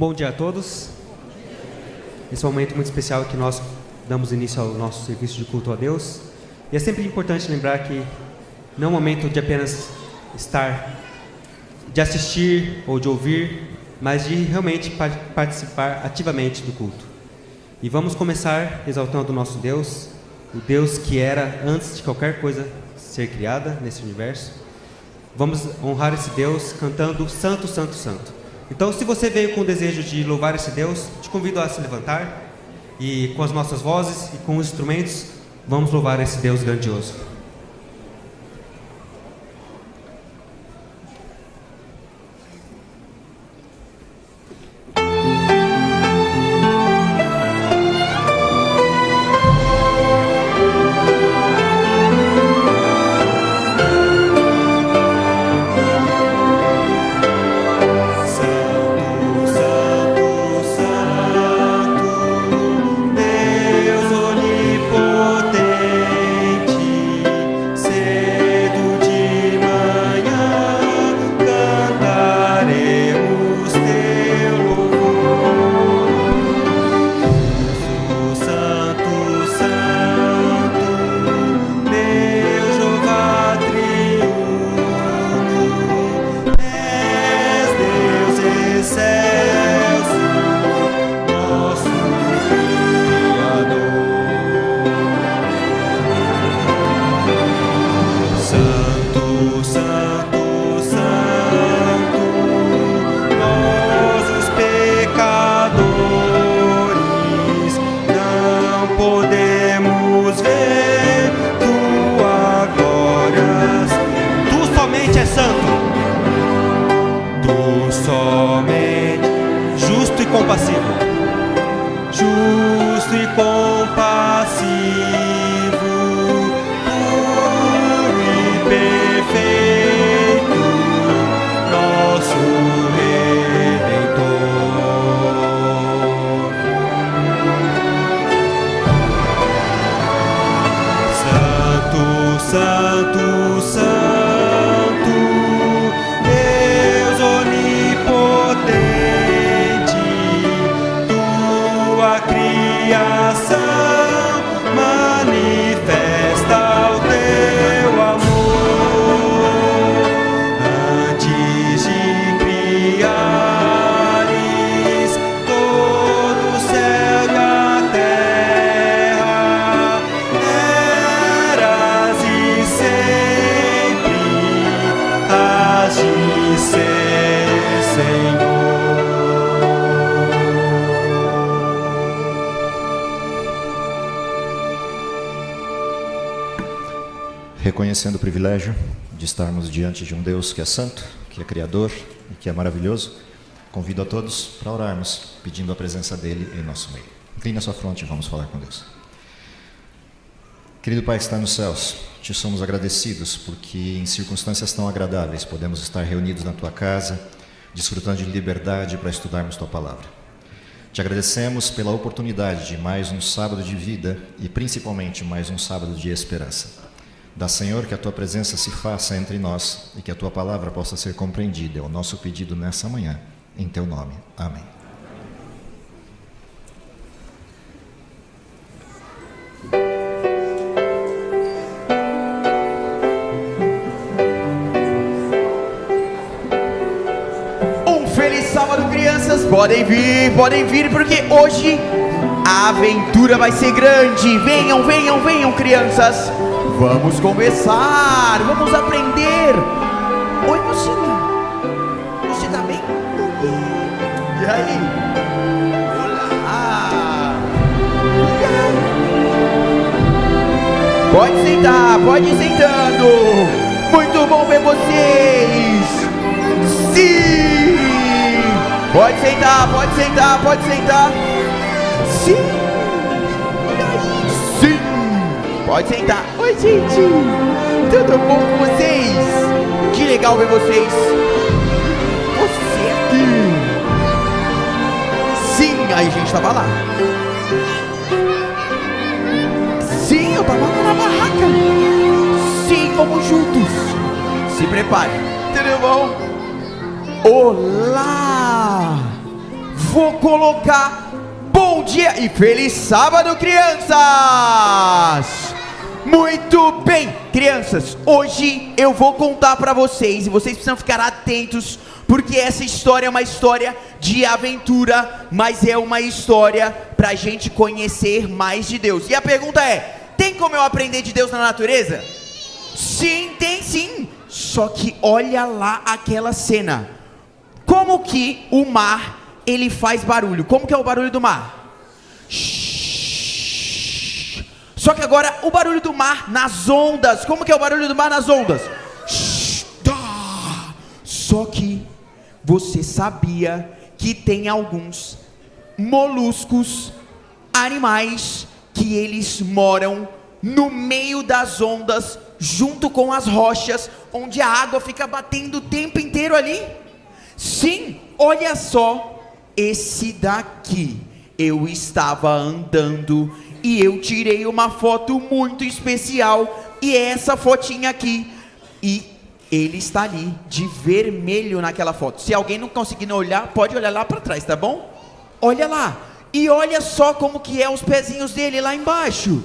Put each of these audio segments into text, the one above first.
Bom dia a todos. Esse é um momento muito especial que nós damos início ao nosso serviço de culto a Deus. E é sempre importante lembrar que não é um momento de apenas de assistir ou de ouvir, mas de realmente participar ativamente do culto. E vamos começar exaltando o nosso Deus, o Deus que era antes de qualquer coisa ser criada nesse universo. Vamos honrar esse Deus cantando Santo, Santo, Santo. Então, se você veio com o desejo de louvar esse Deus, te convido a se levantar e com as nossas vozes e com os instrumentos, vamos louvar esse Deus grandioso. Reconhecendo o privilégio de estarmos diante de um Deus que é santo, que é criador e que é maravilhoso, convido a todos para orarmos, pedindo a presença dele em nosso meio. Incline a sua fronte e vamos falar com Deus. Querido Pai que está nos céus, te somos agradecidos porque em circunstâncias tão agradáveis podemos estar reunidos na tua casa, desfrutando de liberdade para estudarmos tua palavra. Te agradecemos pela oportunidade de mais um sábado de vida e principalmente mais um sábado de esperança. Dá, Senhor, que a Tua presença se faça entre nós e que a Tua palavra possa ser compreendida. É o nosso pedido nessa manhã, em Teu nome. Amém. Um feliz sábado, crianças. Podem vir, porque hoje a aventura vai ser grande. Venham, venham, venham, crianças. Vamos começar, vamos aprender. Oi, mocinha. Você tá bem? E aí? Olá. E aí? Pode sentar, pode ir sentando. Muito bom ver vocês. Sim. Pode sentar, pode sentar, pode sentar. Sim. Sim. Pode sentar. Oi, gente. Tudo bom com vocês? Que legal ver vocês. Você aqui. Sim, aí a gente tava lá. Sim, eu tava lá na barraca. Sim, vamos juntos. Se prepare. Tudo bom? Olá. vou colocar bom dia e feliz sábado, crianças! Muito bem, crianças, hoje eu vou contar para vocês, e vocês precisam ficar atentos, porque essa história é uma história de aventura, mas é uma história para a gente conhecer mais de Deus. E a pergunta é, tem como eu aprender de Deus na natureza? Sim, tem sim, só que olha lá aquela cena. Como que o mar, ele faz barulho? Como que é o barulho do mar? Só que agora o barulho do mar nas ondas. Como que é o barulho do mar nas ondas? Só que você sabia que tem alguns moluscos, animais, que eles moram no meio das ondas, junto com as rochas, onde a água fica batendo o tempo inteiro ali? Sim, olha só, esse daqui, eu estava andando e eu tirei uma foto muito especial, e é essa fotinha aqui, e ele está ali, de vermelho naquela foto. Se alguém não conseguir olhar, pode olhar lá para trás, tá bom? Olha lá, e olha só como que é os pezinhos dele lá embaixo.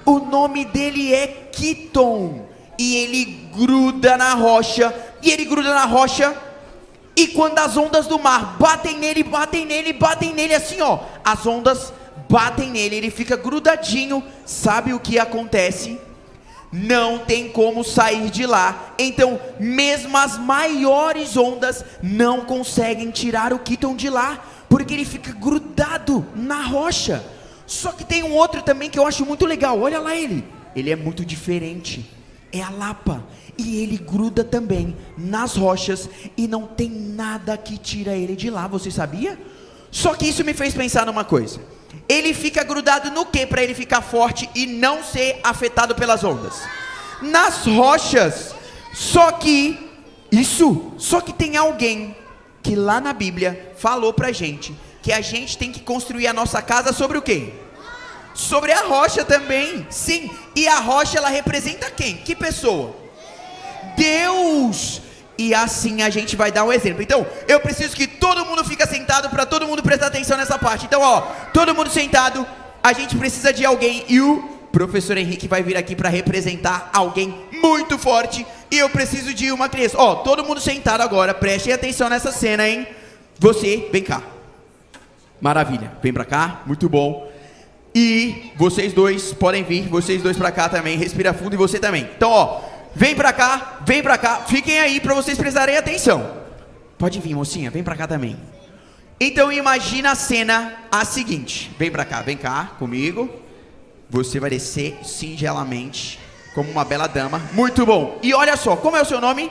O nome dele é Quiton, e ele gruda na rocha, e quando as ondas do mar batem nele, assim ó, as ondas batem nele, ele fica grudadinho. Sabe o que acontece? Não tem como sair de lá. Então, mesmo as maiores ondas não conseguem tirar o Quiton de lá, porque ele fica grudado na rocha. Só que tem um outro também que eu acho muito legal. Olha lá ele é muito diferente. É a lapa, e ele gruda também nas rochas, e não tem nada que tira ele de lá. Você sabia? Só que isso me fez pensar numa coisa. Ele fica grudado no que para ele ficar forte e não ser afetado pelas ondas? Nas rochas. Só que tem alguém que lá na Bíblia falou pra gente que a gente tem que construir a nossa casa sobre o quê? Sobre a rocha também. Sim, e a rocha, ela representa quem? Que pessoa? Deus. E assim a gente vai dar um exemplo. Então, eu preciso que todo mundo fique sentado, para todo mundo prestar atenção nessa parte. Então, ó, todo mundo sentado. A gente precisa de alguém, e o professor Henrique vai vir aqui para representar alguém muito forte. E eu preciso de uma criança. Ó, todo mundo sentado agora, prestem atenção nessa cena, hein? Você, vem cá. Maravilha, vem pra cá, muito bom. E vocês dois podem vir, vocês dois pra cá também. Respira fundo, e você também. Então, ó, vem pra cá, fiquem aí pra vocês prestarem atenção. Pode vir, mocinha, vem pra cá também. Então imagina a cena a seguinte. Vem cá comigo. Você vai descer singelamente, como uma bela dama. Muito bom. E olha só, como é o seu nome?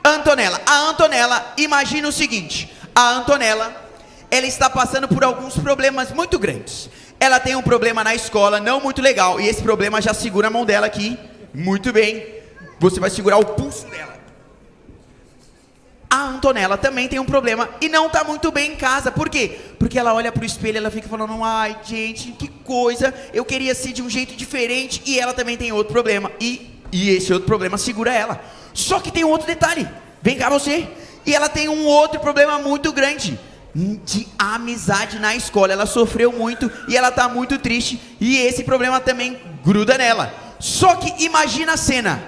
Antonella. A Antonella, imagina o seguinte. A Antonella, ela está passando por alguns problemas muito grandes. Ela tem um problema na escola não muito legal, e esse problema já segura a mão dela aqui. Muito bem. Você vai segurar o pulso dela. A Antonella também tem um problema e não está muito bem em casa. Por quê? Porque ela olha pro espelho e ela fica falando: ai, gente, que coisa, eu queria ser de um jeito diferente. E ela também tem outro problema, e esse outro problema segura ela. Só que tem um outro detalhe. Vem cá você. E ela tem um outro problema muito grande, de amizade na escola. Ela sofreu muito e ela tá muito triste, e esse problema também gruda nela. Só que imagina a cena.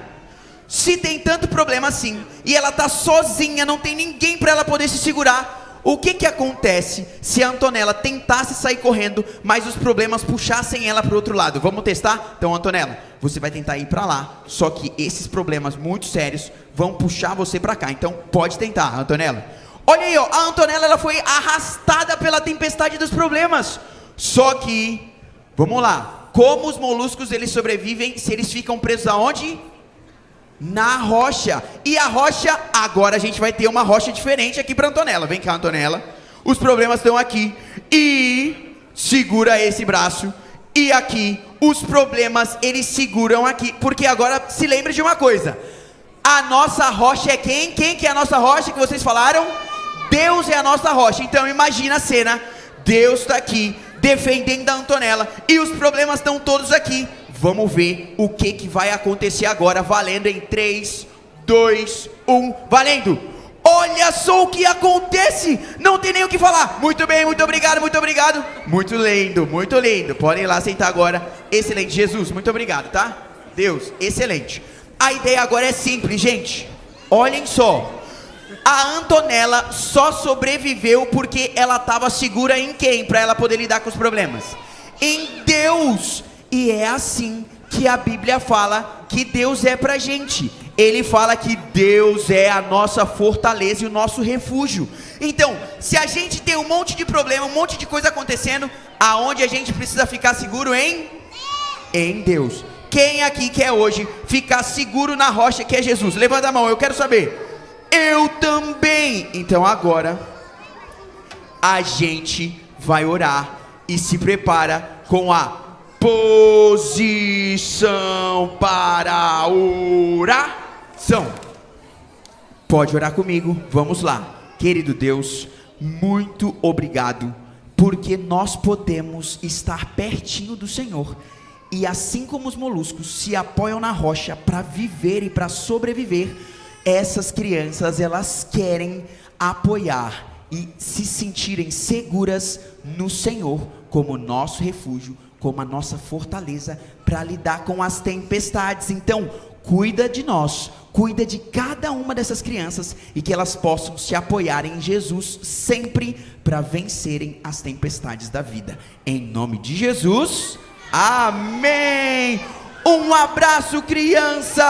Se tem tanto problema assim, e ela tá sozinha, não tem ninguém para ela poder se segurar, o que acontece se a Antonella tentasse sair correndo, mas os problemas puxassem ela para o outro lado? Vamos testar? Então, Antonella, você vai tentar ir para lá, só que esses problemas muito sérios vão puxar você para cá. Então pode tentar, Antonella. Olha aí, ó, a Antonella, ela foi arrastada pela tempestade dos problemas. Só que, vamos lá, como os moluscos eles sobrevivem se eles ficam presos aonde? Na rocha. E a rocha, agora a gente vai ter uma rocha diferente aqui para Antonella. Vem cá, Antonella. Os problemas estão aqui. E segura esse braço. E aqui, os problemas eles seguram aqui. Porque agora se lembre de uma coisa. A nossa rocha é quem? Quem que é a nossa rocha que vocês falaram? Deus é a nossa rocha. Então imagina a cena. Deus está aqui defendendo a Antonella. E os problemas estão todos aqui. Vamos ver o que vai acontecer agora, valendo em 3, 2, 1, valendo! Olha só o que acontece. Não tem nem o que falar. Muito bem, muito obrigado, muito obrigado. Muito lindo, muito lindo. Podem ir lá sentar agora. Excelente, Jesus, muito obrigado, tá? Deus, excelente. A ideia agora é simples, gente. Olhem só. A Antonella só sobreviveu porque ela estava segura em quem? Para ela poder lidar com os problemas. Em Deus. E é assim que a Bíblia fala que Deus é pra gente. Ele fala que Deus é a nossa fortaleza e o nosso refúgio. Então, se a gente tem um monte de problema, um monte de coisa acontecendo, aonde a gente precisa ficar seguro? Em Deus. Quem aqui quer hoje ficar seguro na rocha que é Jesus? Levanta a mão, eu quero saber. Eu também. Então agora a gente vai orar e se prepara com a posição para oração. Pode orar comigo, vamos lá. Querido Deus, muito obrigado, porque nós podemos estar pertinho do Senhor. E assim como os moluscos se apoiam na rocha para viver e para sobreviver, essas crianças, elas querem apoiar e se sentirem seguras no Senhor como nosso refúgio, como a nossa fortaleza para lidar com as tempestades. Então, cuida de nós, cuida de cada uma dessas crianças e que elas possam se apoiar em Jesus sempre para vencerem as tempestades da vida. Em nome de Jesus, amém! Um abraço, crianças!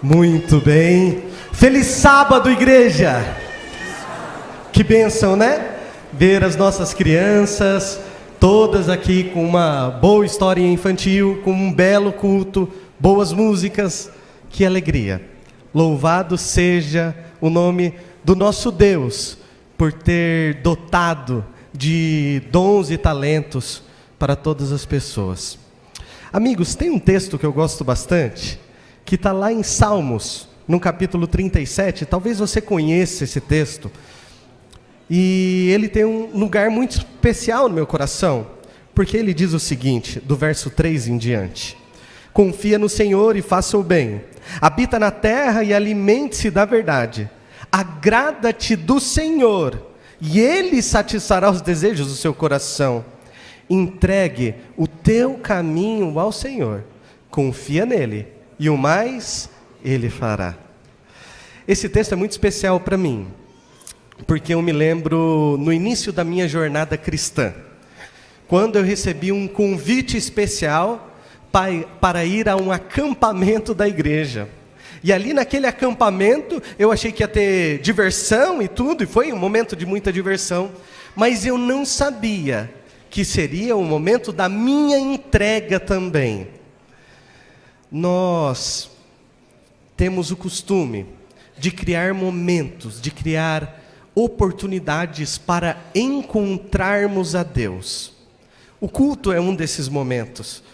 Muito bem. Feliz sábado, igreja! Que bênção, né? Ver as nossas crianças, todas aqui com uma boa história infantil, com um belo culto, boas músicas. Que alegria! Louvado seja o nome do nosso Deus, por ter dotado de dons e talentos para todas as pessoas. Amigos, tem um texto que eu gosto bastante, que está lá em Salmos, no capítulo 37, talvez você conheça esse texto, e ele tem um lugar muito especial no meu coração, porque ele diz o seguinte, do verso 3 em diante: confia no Senhor e faça o bem, habita na terra e alimente-se da verdade, agrada-te do Senhor, e Ele satisfará os desejos do seu coração. Entregue o teu caminho ao Senhor, confia nele, e o mais Ele fará. Esse texto é muito especial para mim, porque eu me lembro no início da minha jornada cristã, quando eu recebi um convite especial para ir a um acampamento da igreja. E ali naquele acampamento, eu achei que ia ter diversão e tudo, e foi um momento de muita diversão, mas eu não sabia que seria o momento da minha entrega também. Nós temos o costume de criar momentos, de criar oportunidades para encontrarmos a Deus. O culto é um desses momentos.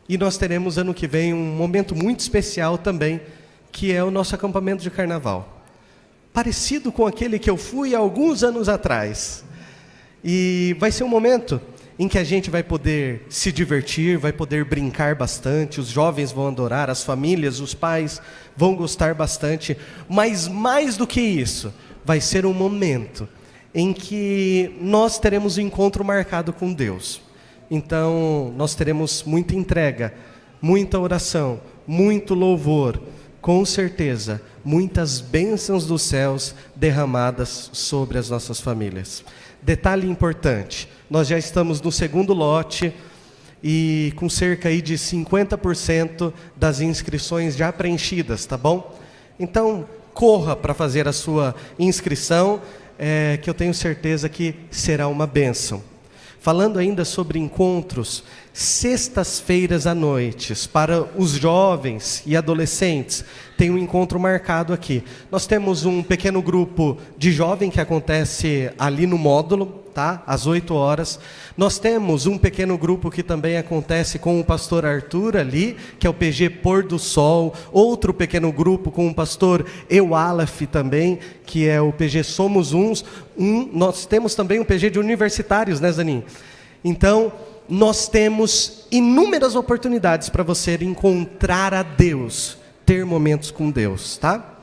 E nós teremos ano que vem um momento muito especial também, que é o nosso acampamento de carnaval. Parecido com aquele que eu fui há alguns anos atrás. E vai ser um momento em que a gente vai poder se divertir, vai poder brincar bastante, os jovens vão adorar, as famílias, os pais vão gostar bastante, mas mais do que isso, vai ser um momento em que nós teremos um encontro marcado com Deus. Então, nós teremos muita entrega, muita oração, muito louvor, com certeza, muitas bênçãos dos céus derramadas sobre as nossas famílias. Detalhe importante, nós já estamos no segundo lote e com cerca aí de 50% das inscrições já preenchidas, tá bom? Então, corra para fazer a sua inscrição, que eu tenho certeza que será uma bênção. Falando ainda sobre encontros, sextas-feiras à noite, para os jovens e adolescentes, tem um encontro marcado aqui. Nós temos um pequeno grupo de jovem que acontece ali no módulo, tá? Às 8 horas. Nós temos um pequeno grupo que também acontece com o pastor Arthur ali, que é o PG Pôr do Sol. Outro pequeno grupo com o pastor Eualaf também, que é o PG Somos Uns. Nós temos também um PG de universitários, né, Zanin? Então, nós temos inúmeras oportunidades para você encontrar a Deus, ter momentos com Deus, tá?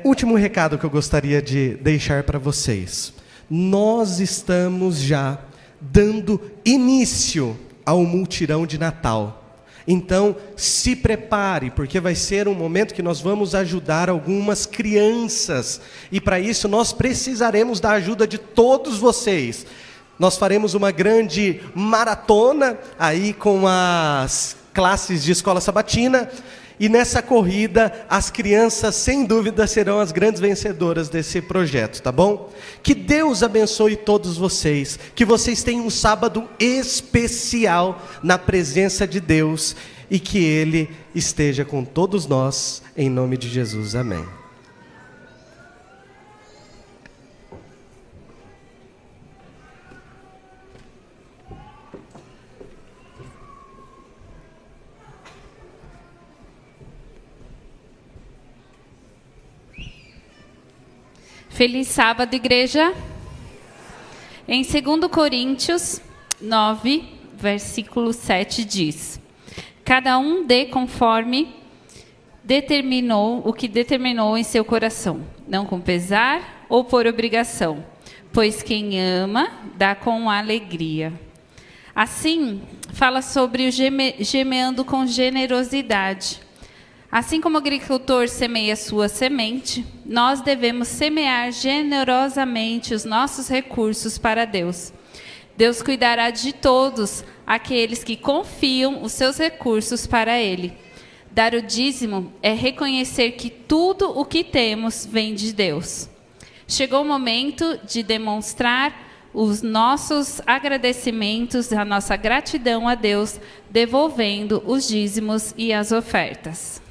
Último recado que eu gostaria de deixar para vocês. Nós estamos já dando início ao mutirão de Natal. Então, se prepare, porque vai ser um momento que nós vamos ajudar algumas crianças. E para isso nós precisaremos da ajuda de todos vocês. Nós faremos uma grande maratona aí com as classes de escola sabatina. E nessa corrida, as crianças, sem dúvida, serão as grandes vencedoras desse projeto, tá bom? Que Deus abençoe todos vocês, que vocês tenham um sábado especial na presença de Deus e que Ele esteja com todos nós, em nome de Jesus, amém. Feliz sábado, igreja. Em 2 Coríntios 9, versículo 7 diz: cada um dê conforme o que determinou em seu coração, não com pesar ou por obrigação, pois quem ama dá com alegria. Assim, fala sobre o gemeando com generosidade. Assim como o agricultor semeia sua semente, nós devemos semear generosamente os nossos recursos para Deus. Deus cuidará de todos aqueles que confiam os seus recursos para Ele. Dar o dízimo é reconhecer que tudo o que temos vem de Deus. Chegou o momento de demonstrar os nossos agradecimentos, a nossa gratidão a Deus, devolvendo os dízimos e as ofertas.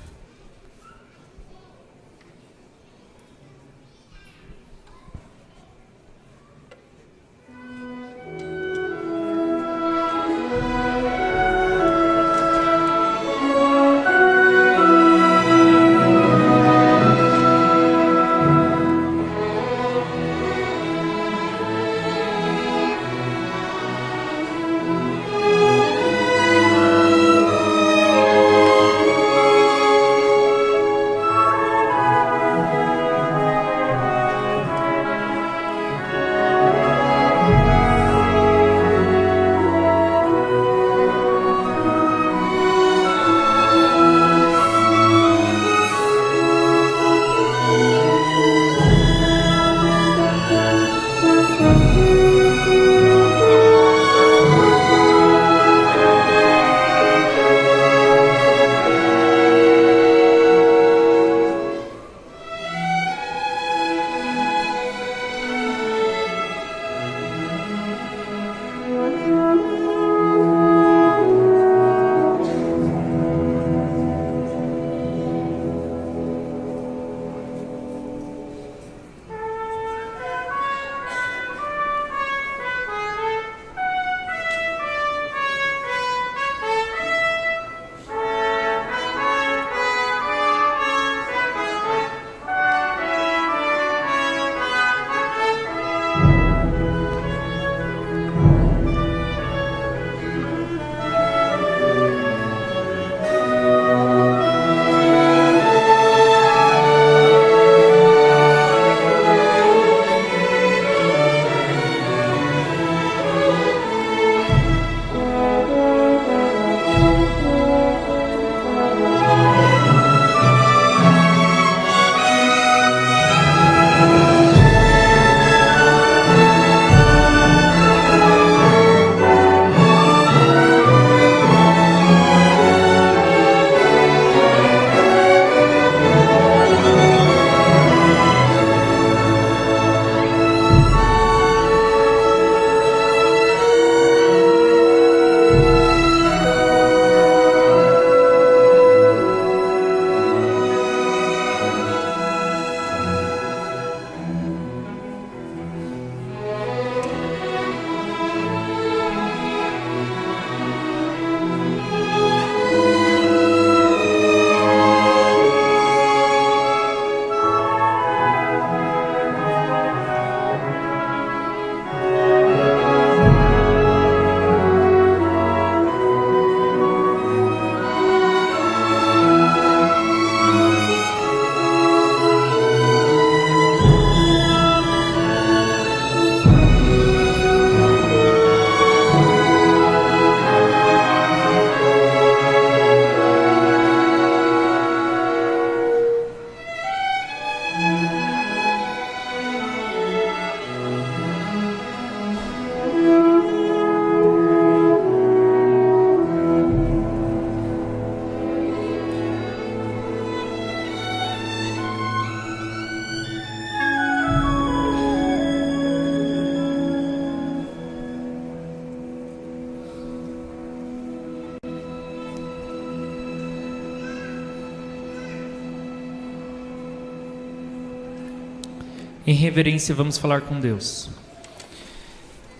Em reverência, vamos falar com Deus.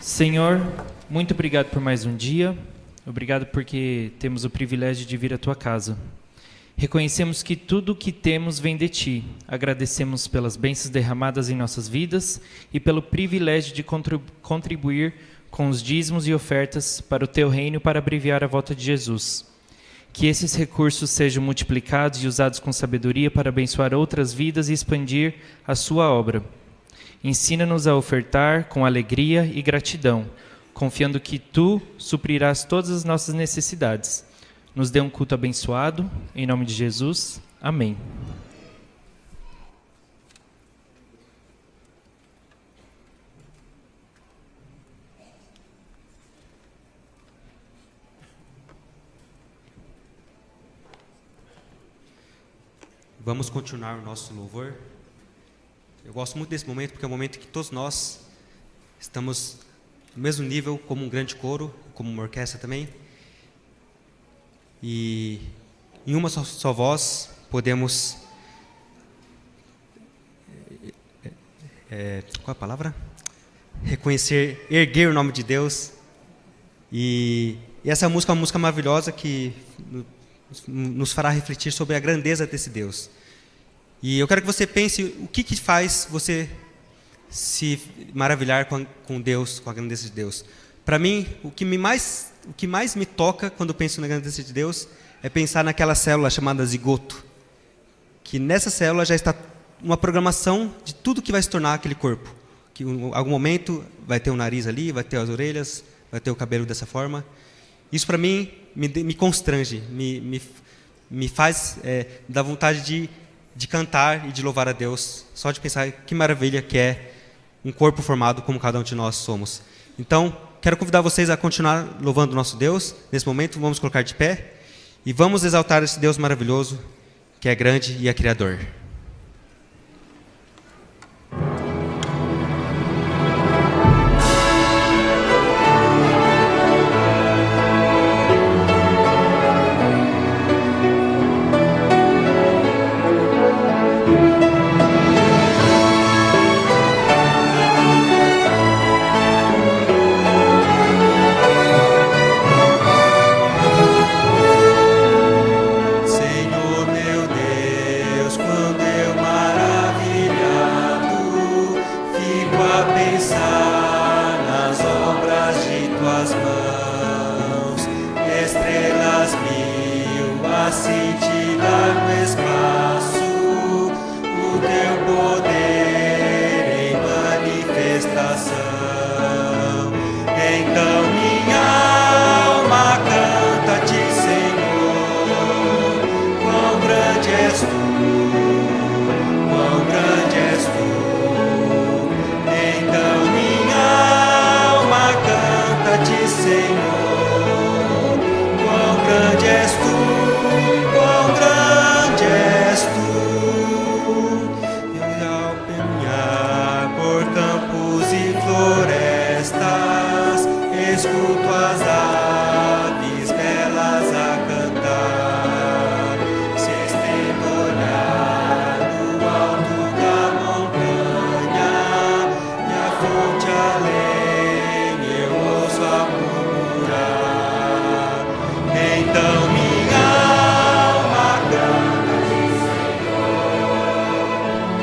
Senhor, muito obrigado por mais um dia. Obrigado porque temos o privilégio de vir à Tua casa. Reconhecemos que tudo o que temos vem de Ti. Agradecemos pelas bênçãos derramadas em nossas vidas e pelo privilégio de contribuir com os dízimos e ofertas para o Teu reino para abreviar a volta de Jesus. Que esses recursos sejam multiplicados e usados com sabedoria para abençoar outras vidas e expandir a Sua obra. Ensina-nos a ofertar com alegria e gratidão, confiando que Tu suprirás todas as nossas necessidades. Nos dê um culto abençoado, em nome de Jesus. Amém. Vamos continuar o nosso louvor. Eu gosto muito desse momento porque é um momento que todos nós estamos no mesmo nível, como um grande coro, como uma orquestra também. E em uma só voz podemos... qual é a palavra? Reconhecer, erguer o nome de Deus. E essa música é uma música maravilhosa que nos fará refletir sobre a grandeza desse Deus. E eu quero que você pense o que faz você se maravilhar com Deus, com a grandeza de Deus. Para mim, o que mais me toca quando eu penso na grandeza de Deus é pensar naquela célula chamada zigoto, que nessa célula já está uma programação de tudo que vai se tornar aquele corpo. Que em algum momento vai ter o nariz ali, vai ter as orelhas, vai ter o cabelo dessa forma. Isso para mim me constrange, me faz dar vontade de cantar e de louvar a Deus, só de pensar que maravilha que é um corpo formado como cada um de nós somos. Então, quero convidar vocês a continuar louvando o nosso Deus. Nesse momento, vamos colocar de pé e vamos exaltar esse Deus maravilhoso, que é grande e é Criador. Senhor meu Deus, quando eu maravilhado fico a pensar nas obras de tuas mãos, estrelas mil a cintilar no espaço, o teu poder em manifestação. Então minha alma canta-te, Senhor, quão grande és tu, quão grande és tu. Então minha alma canta-te, Senhor, quão grande és tu, quão grande és tu. Eu ao caminhar por campos e florestas, escuto as aves belas a cantar. Se estendo o olhar no alto da montanha e a fonte além eu ouço a murmurar. Então minha alma canta-te, Senhor,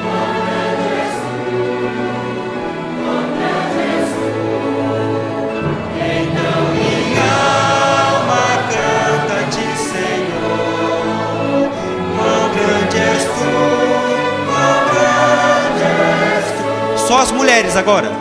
quão grande és tu, quão grande és tu. Então minha alma canta-te, Senhor, quão grande és tu, quão grande és tu. Só as mulheres agora.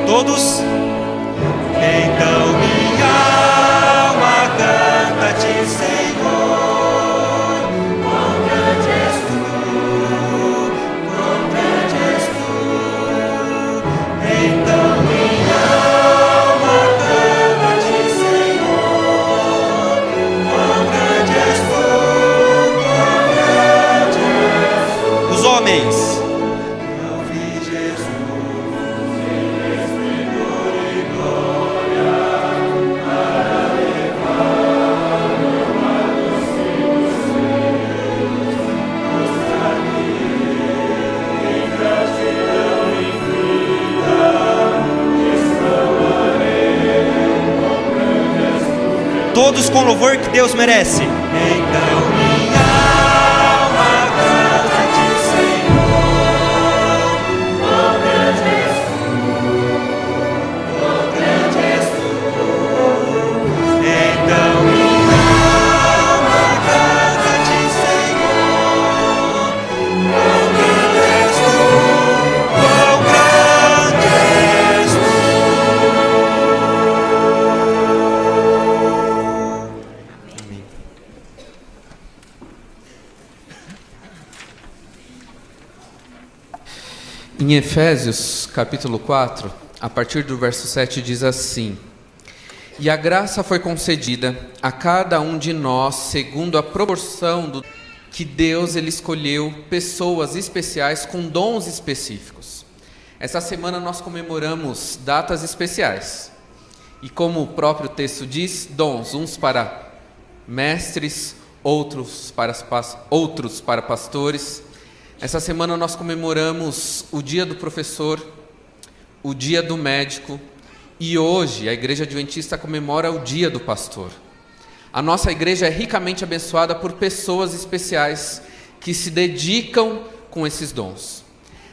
Todos. Então minha alma canta-te, Senhor, quão grande és tu, quão grande és tu. Então minha alma canta-te, Senhor, quão juntos com o louvor que Deus merece. Então minha alma canta a ti, Senhor. Oh, grande és tu, oh, grande és tu. Então minha alma canta a ti, Senhor. Oh, grande és tu, oh, grande és tu. Em Efésios, capítulo 4, a partir do verso 7, diz assim: E a graça foi concedida a cada um de nós, segundo a proporção do que Deus ele escolheu pessoas especiais com dons específicos. Essa semana nós comemoramos datas especiais. E como o próprio texto diz, dons, uns para mestres, outros para pastores. Essa semana nós comemoramos o dia do professor, o dia do médico, e hoje a Igreja Adventista comemora o dia do pastor. A nossa igreja é ricamente abençoada por pessoas especiais que se dedicam com esses dons.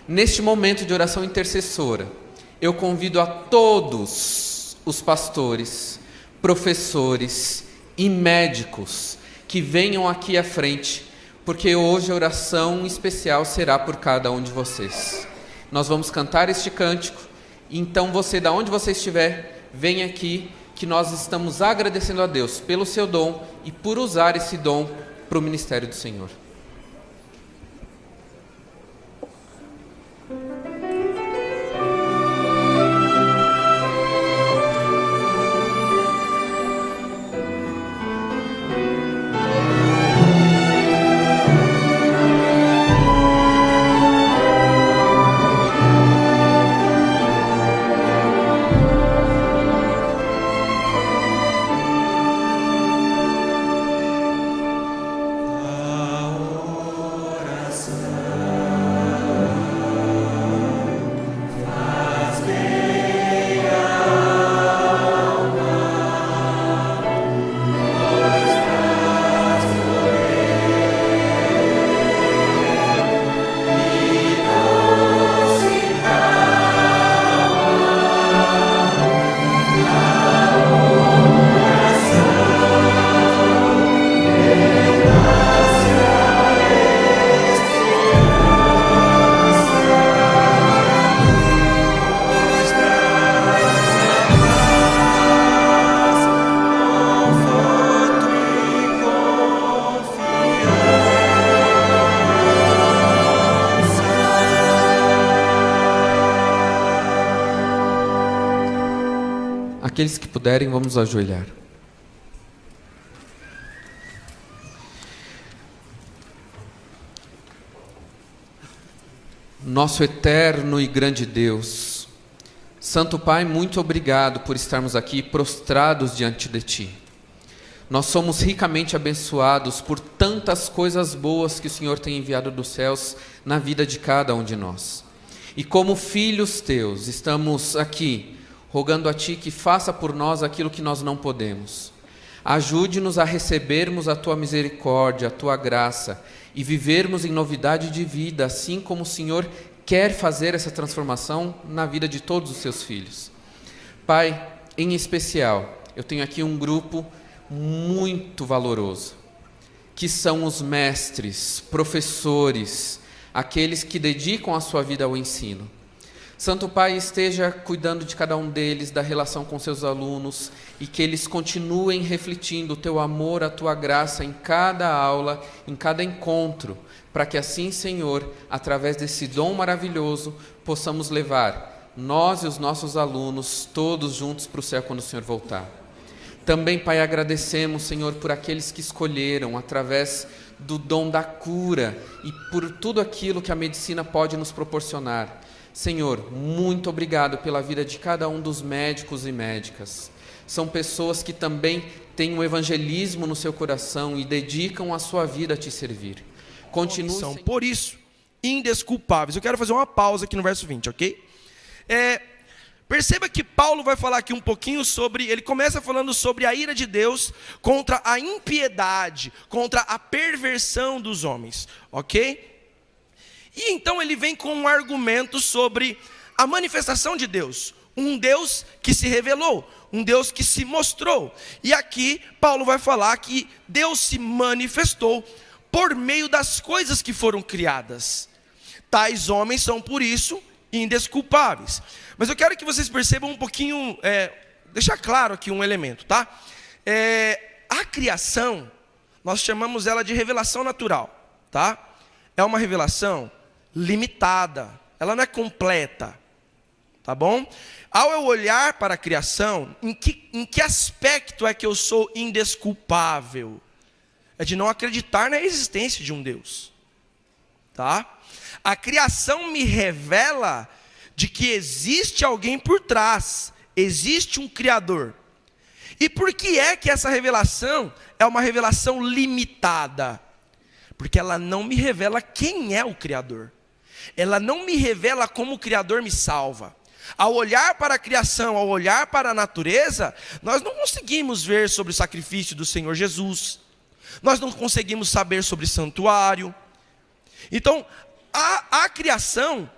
Neste momento de oração intercessora, eu convido a todos os pastores, professores e médicos que venham aqui à frente, porque hoje a oração especial será por cada um de vocês. Nós vamos cantar este cântico, então você, da onde você estiver, vem aqui, que nós estamos agradecendo a Deus pelo seu dom e por usar esse dom para o ministério do Senhor. Aqueles que puderem, vamos ajoelhar. Nosso eterno e grande Deus, Santo Pai, muito obrigado por estarmos aqui prostrados diante de Ti. Nós somos ricamente abençoados por tantas coisas boas que o Senhor tem enviado dos céus na vida de cada um de nós. E como filhos Teus, estamos aqui rogando a Ti que faça por nós aquilo que nós não podemos. Ajude-nos a recebermos a Tua misericórdia, a Tua graça e vivermos em novidade de vida, assim como o Senhor quer fazer essa transformação na vida de todos os Seus filhos. Pai, em especial, eu tenho aqui um grupo muito valoroso, que são os mestres, professores, aqueles que dedicam a sua vida ao ensino. Santo Pai, esteja cuidando de cada um deles, da relação com seus alunos, e que eles continuem refletindo o Teu amor, a Tua graça em cada aula, em cada encontro, para que assim, Senhor, através desse dom maravilhoso, possamos levar nós e os nossos alunos todos juntos para o céu quando o Senhor voltar. Também, Pai, agradecemos, Senhor, por aqueles que escolheram, através do dom da cura e por tudo aquilo que a medicina pode nos proporcionar. Senhor, muito obrigado pela vida de cada um dos médicos e médicas. São pessoas que também têm o evangelismo no seu coração e dedicam a sua vida a Te servir. Continue, Senhor. Por isso, indesculpáveis. Eu quero fazer uma pausa aqui no verso 20, ok? Perceba que Paulo vai falar aqui um pouquinho sobre, ele começa falando sobre a ira de Deus contra a impiedade, contra a perversão dos homens, ok? E então ele vem com um argumento sobre a manifestação de Deus, um Deus que se revelou, um Deus que se mostrou. E aqui Paulo vai falar que Deus se manifestou por meio das coisas que foram criadas. Tais homens são por isso indesculpáveis. Mas eu quero que vocês percebam um pouquinho, deixar claro aqui um elemento, tá? A criação, nós chamamos ela de revelação natural, tá? É uma revelação limitada, ela não é completa, tá bom? Ao eu olhar para a criação, em que aspecto é que eu sou indesculpável? É de não acreditar na existência de um Deus, tá? A criação me revela de que existe alguém por trás, existe um Criador. E por que é que essa revelação é uma revelação limitada? Porque ela não me revela quem é o Criador. Ela não me revela como o Criador me salva. Ao olhar para a criação, ao olhar para a natureza, nós não conseguimos ver sobre o sacrifício do Senhor Jesus. Nós não conseguimos saber sobre santuário. Então, a criação,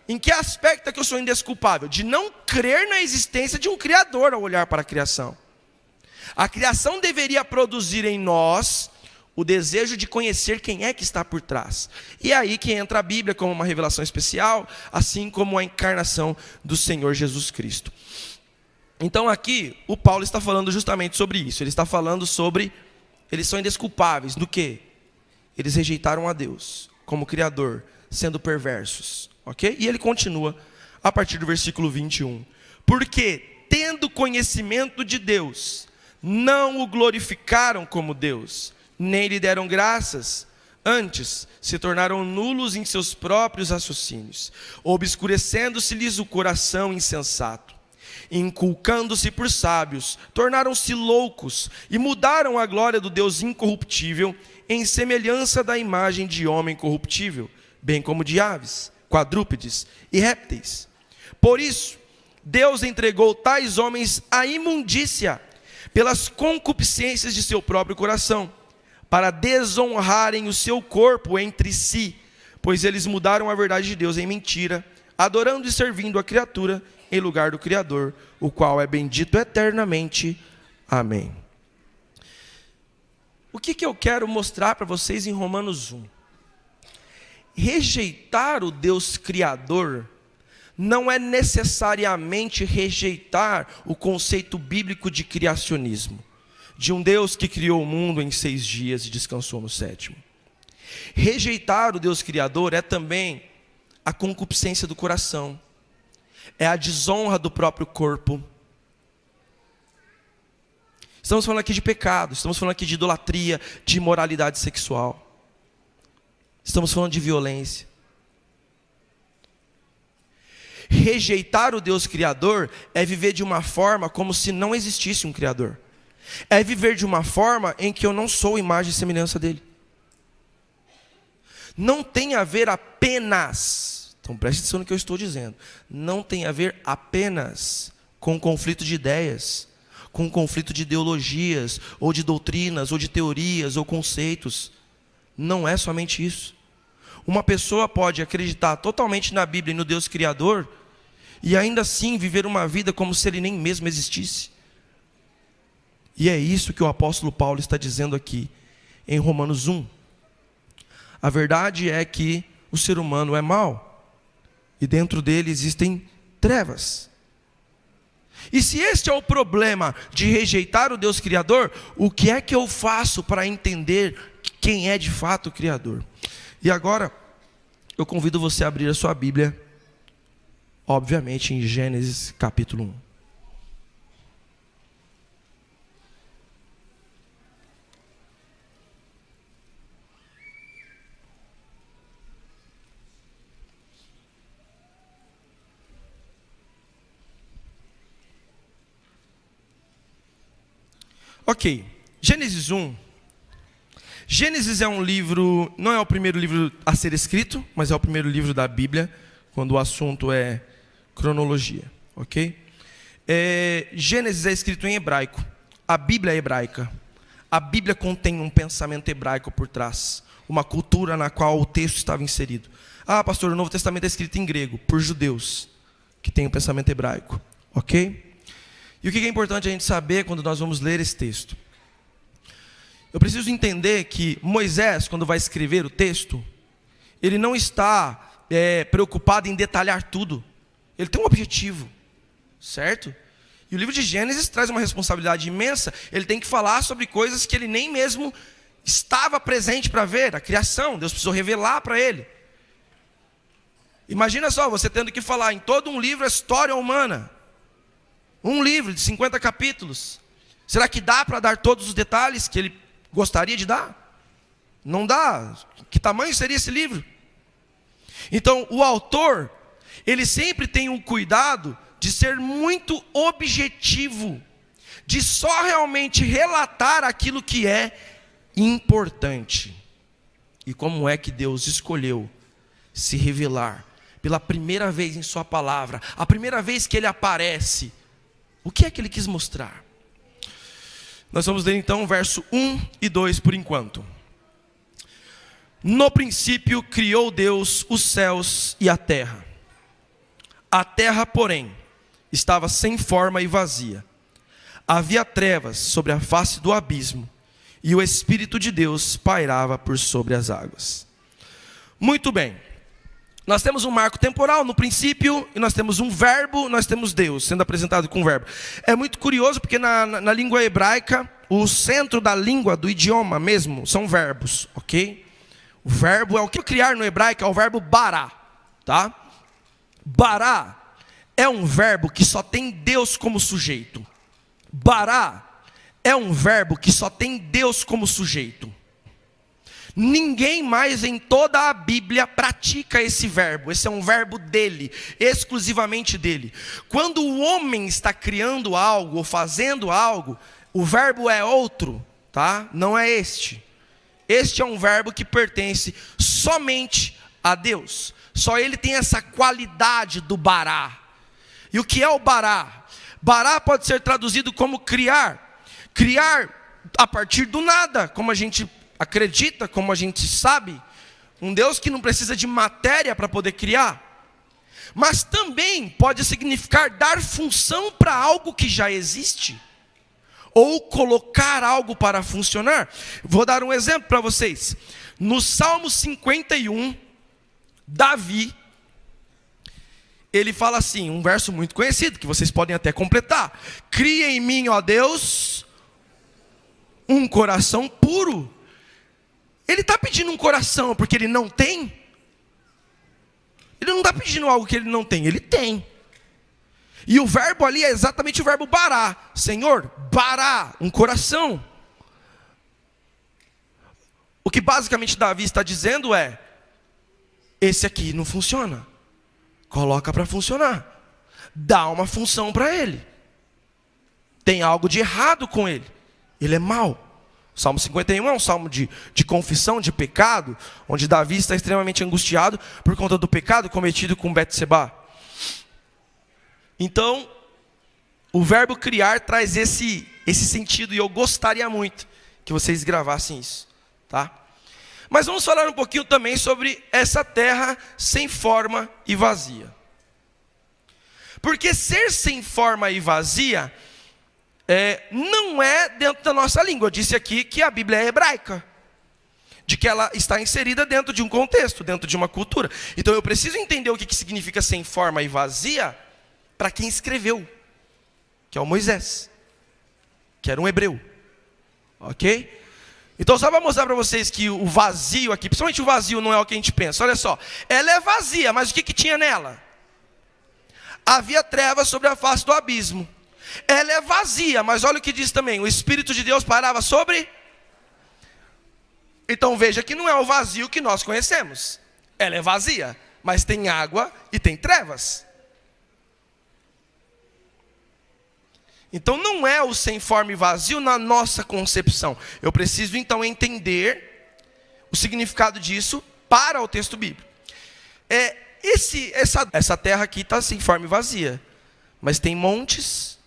em que aspecto é que eu sou indesculpável? De não crer na existência de um Criador ao olhar para a criação. A criação deveria produzir em nós o desejo de conhecer quem é que está por trás. E é aí que entra a Bíblia como uma revelação especial, assim como a encarnação do Senhor Jesus Cristo. Então aqui, o Paulo está falando justamente sobre isso. Ele está falando sobre, eles são indesculpáveis do quê? Eles rejeitaram a Deus como Criador, sendo perversos. Ok? E ele continua a partir do versículo 21. Porque, tendo conhecimento de Deus, não o glorificaram como Deus, nem lhe deram graças. Antes, se tornaram nulos em seus próprios raciocínios, obscurecendo-se-lhes o coração insensato. Inculcando-se por sábios, tornaram-se loucos e mudaram a glória do Deus incorruptível em semelhança da imagem de homem corruptível, bem como de aves, quadrúpedes e répteis. Por isso, Deus entregou tais homens à imundícia, pelas concupiscências de seu próprio coração, para desonrarem o seu corpo entre si, pois eles mudaram a verdade de Deus em mentira, adorando e servindo a criatura em lugar do Criador, o qual é bendito eternamente. Amém. O que eu quero mostrar para vocês em Romanos 1? Rejeitar o Deus Criador não é necessariamente rejeitar o conceito bíblico de criacionismo, de um Deus que criou o mundo em 6 dias e descansou no 7º. Rejeitar o Deus Criador é também a concupiscência do coração, é a desonra do próprio corpo. Estamos falando aqui de pecado, estamos falando aqui de idolatria, de imoralidade sexual. Estamos falando de violência. Rejeitar o Deus Criador é viver de uma forma como se não existisse um Criador. É viver de uma forma em que eu não sou imagem e semelhança dele. Não tem a ver apenas, então preste atenção no que eu estou dizendo, não tem a ver apenas com conflito de ideias, com conflito de ideologias, ou de doutrinas, ou de teorias, ou conceitos. Não é somente isso. Uma pessoa pode acreditar totalmente na Bíblia e no Deus Criador, e ainda assim viver uma vida como se ele nem mesmo existisse. E é isso que o apóstolo Paulo está dizendo aqui, em Romanos 1. A verdade é que o ser humano é mau, e dentro dele existem trevas. E se este é o problema de rejeitar o Deus Criador, o que é que eu faço para entender quem é de fato o Criador? E agora, eu convido você a abrir a sua Bíblia, obviamente em Gênesis capítulo 1. Ok, Gênesis 1. Gênesis é um livro, não é o primeiro livro a ser escrito, mas é o primeiro livro da Bíblia, quando o assunto é cronologia. ok? Gênesis é escrito em hebraico. A Bíblia é hebraica. A Bíblia contém um pensamento hebraico por trás, uma cultura na qual o texto estava inserido. Ah, pastor, o Novo Testamento é escrito em grego, por judeus, que tem um pensamento hebraico, ok? E o que é importante a gente saber quando nós vamos ler esse texto? Eu preciso entender que Moisés, quando vai escrever o texto, ele não está preocupado em detalhar tudo. Ele tem um objetivo, certo? E o livro de Gênesis traz uma responsabilidade imensa. Ele tem que falar sobre coisas que ele nem mesmo estava presente para ver. A criação, Deus precisou revelar para ele. Imagina só, você tendo que falar em todo um livro a história humana. Um livro de 50 capítulos. Será que dá para dar todos os detalhes que ele gostaria de dar? Não dá. Que tamanho seria esse livro? Então, o autor, ele sempre tem um cuidado de ser muito objetivo, de só realmente relatar aquilo que é importante. E como é que Deus escolheu se revelar pela primeira vez em sua palavra, a primeira vez que ele aparece, o que é que ele quis mostrar? Nós vamos ler então o verso 1 e 2 por enquanto. No princípio criou Deus os céus e a terra. A terra, porém, estava sem forma e vazia. Havia trevas sobre a face do abismo, e o Espírito de Deus pairava por sobre as águas. Muito bem. Nós temos um marco temporal no princípio, e nós temos um verbo, nós temos Deus sendo apresentado com um verbo. É muito curioso porque na língua hebraica, o centro da língua, do idioma mesmo, são verbos, ok? O verbo é o que criar no hebraico, é o verbo bará, tá? Bará é um verbo que só tem Deus como sujeito. Bará é um verbo que só tem Deus como sujeito. Ninguém mais em toda a Bíblia pratica esse verbo. Esse é um verbo dele, exclusivamente dele. Quando o homem está criando algo ou fazendo algo, o verbo é outro, tá? Não é este. Este é um verbo que pertence somente a Deus. Só ele tem essa qualidade do bará. E o que é o bará? Bará pode ser traduzido como criar. Criar a partir do nada, como a gente acredita, como a gente sabe. Um Deus que não precisa de matéria para poder criar. Mas também pode significar dar função para algo que já existe. Ou colocar algo para funcionar. Vou dar um exemplo para vocês. No Salmo 51, Davi, ele fala assim, um verso muito conhecido, que vocês podem até completar. Cria em mim, ó Deus, um coração puro. Ele está pedindo um coração porque ele não tem? Ele não está pedindo algo que ele não tem, ele tem. E o verbo ali é exatamente o verbo bará. Senhor, bará, um coração. O que basicamente Davi está dizendo é, esse aqui não funciona. Coloca para funcionar. Dá uma função para ele. Tem algo de errado com ele. Ele é mau. O Salmo 51 é um salmo de confissão, de pecado, onde Davi está extremamente angustiado por conta do pecado cometido com Betseba. Então, o verbo criar traz esse sentido, e eu gostaria muito que vocês gravassem isso, tá? Mas vamos falar um pouquinho também sobre essa terra sem forma e vazia. Porque ser sem forma e vazia não é dentro da nossa língua. Eu disse aqui que a Bíblia é hebraica, de que ela está inserida dentro de um contexto, dentro de uma cultura. Então eu preciso entender o que significa sem forma e vazia para quem escreveu, que é o Moisés, que era um hebreu, ok? Então só para mostrar para vocês que o vazio aqui, principalmente o vazio não é o que a gente pensa. Olha só, ela é vazia, mas o que tinha nela? Havia trevas sobre a face do abismo. Ela é vazia, mas olha o que diz também, o Espírito de Deus pairava sobre. Então veja que não é o vazio que nós conhecemos. Ela é vazia, mas tem água e tem trevas. Então não é o sem forma e vazio na nossa concepção. Eu preciso então entender o significado disso para o texto bíblico. Essa terra aqui está sem forma e vazia. mas tem montes,